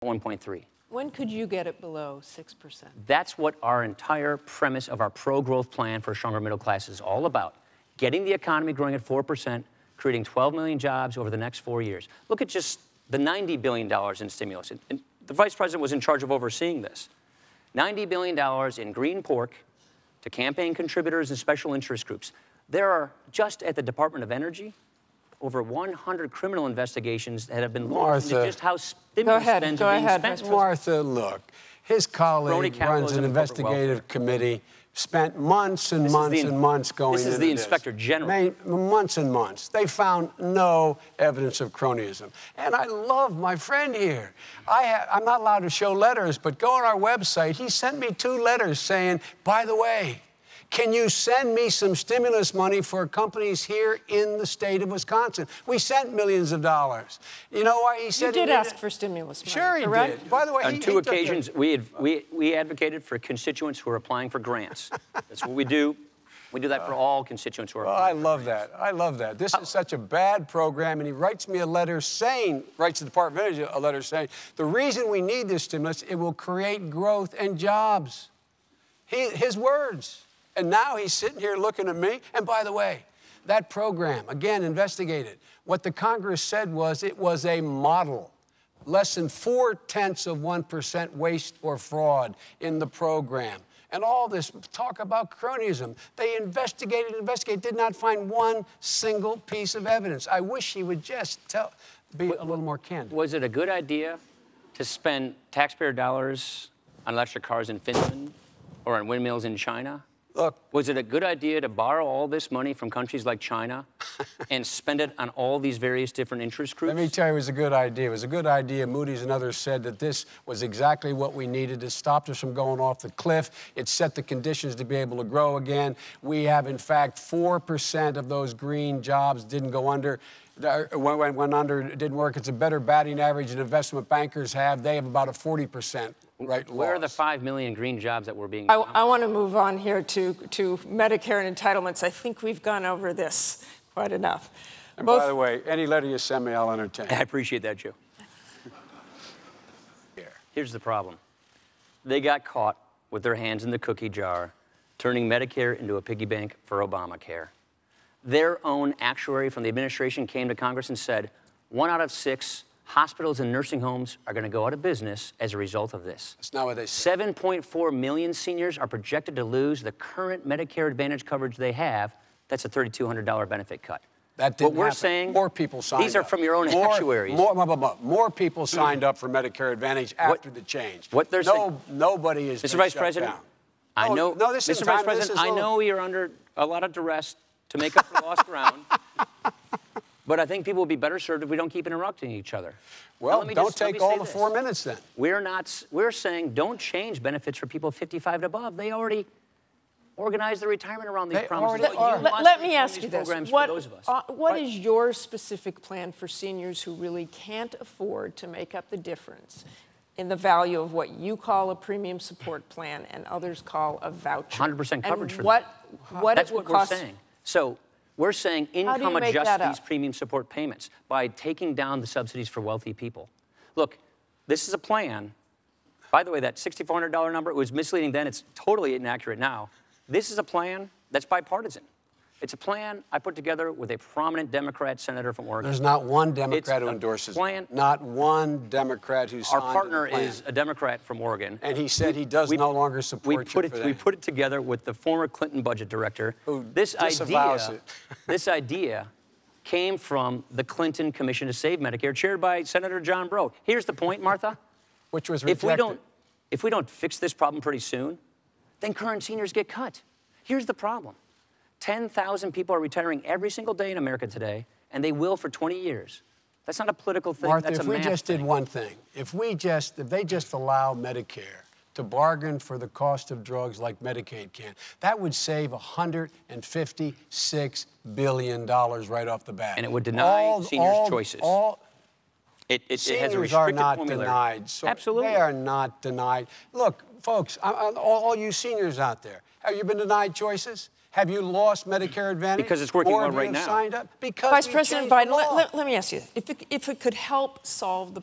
1.3. When could you get it below 6%? That's what our entire premise of our pro-growth plan for a stronger middle class is all about. Getting the economy growing at 4%, creating 12 million jobs over the next 4 years. Look at just the $90 billion in stimulus. And the vice president was in charge of overseeing this. $90 billion in green pork to campaign contributors and special interest groups. There are, just at the Department of Energy, over 100 criminal investigations that have been launched into just how stimulus spends are being spent. Martha, look, his colleague runs an investigative committee, spent months and months and months going into this. This is the Inspector General. Months and months. They found no evidence of cronyism. And I love my friend here. I'm not allowed to show letters, but go on our website. He sent me 2 letters saying, by the way, can you send me some stimulus money for companies here in the state of Wisconsin? We sent millions of dollars. You know why he said he did ask for stimulus money, Sure he correct? did. By the way, on 2 occasions, we advocated for constituents who are applying for grants. That's what we do. We do that for all constituents who are applying. I love that. I love that. This is such a bad program, and he writes me a letter saying, writes the Department of Energy a letter saying, the reason we need this stimulus, it will create growth and jobs. His words. And now he's sitting here looking at me. And by the way, that program, again, investigated. What the Congress said was it was a model. Less than 0.4% waste or fraud in the program. And all this talk about cronyism. They investigated, did not find one single piece of evidence. I wish he would just be a little more candid. Was it a good idea to spend taxpayer dollars on electric cars in Finland or on windmills in China? Look, was it a good idea to borrow all this money from countries like China and spend it on all these various different interest groups? Let me tell you, it was a good idea. It was a good idea. Moody's and others said that this was exactly what we needed. It stopped us from going off the cliff. It set the conditions to be able to grow again. We have, in fact, 4% of those green jobs didn't go under. Went under, it didn't work. It's a better batting average than investment bankers have. They have about a 40% right Where loss. are the 5 million green jobs that were being I want to move on here to Medicare and entitlements. I think we've gone over this quite enough. And by the way, any letter you send me, I'll entertain. I appreciate that, Joe. Here's the problem. They got caught with their hands in the cookie jar, turning Medicare into a piggy bank for Obamacare. Their own actuary from the administration came to Congress and said 1 out of 6 hospitals and nursing homes are going to go out of business as a result of this. That's not what they said. 7.4 million seniors are projected to lose the current Medicare Advantage coverage they have. That's a $3,200 benefit cut. That didn't what we're happen. saying, more people signed these are up. from your own actuaries. More people signed up for Medicare Advantage after the change. What they're saying, nobody is. Mr. Vice President, down. I know, no, this Mr. Vice President, I know you're under a lot of duress to make up for lost ground. But I think people will be better served if we don't keep interrupting each other. Well, don't take all the 4 minutes then. We're saying don't change benefits for people 55 and above. They already organize their retirement around these promises. Let me ask you this. What is your specific plan for seniors who really can't afford to make up the difference in the value of what you call a premium support plan and others call a voucher? 100% coverage for them. That's what we're saying. So we're saying income adjust these premium support payments by taking down the subsidies for wealthy people. Look, this is a plan. By the way, that $6,400 number, it was misleading then. It's totally inaccurate now. This is a plan that's bipartisan. It's a plan I put together with a prominent Democrat senator from Oregon. There's not one Democrat who endorses it. Not one Democrat who signed Our partner is a Democrat from Oregon. And he said he does no longer support you for that. We put it together with the former Clinton budget director. Who disavows it. This idea came from the Clinton Commission to Save Medicare, chaired by Senator John Breaux. Here's the point, Martha. Which was rejected. If we don't fix this problem pretty soon, then current seniors get cut. Here's the problem. 10,000 people are retiring every single day in America today, and they will for 20 years. That's not a political thing. Martha, that's a math thing. if we just did one thing, if they just allow Medicare to bargain for the cost of drugs like Medicaid can, that would save $156 billion right off the bat. And it would deny seniors choices. It has a Seniors are not formulary. denied. So Absolutely. They are not denied. Look, folks, all you seniors out there, have you been denied choices? Have you lost Medicare Advantage? Because it's working well right now. Signed up? Because Vice President Biden, let me ask you, if it could help solve the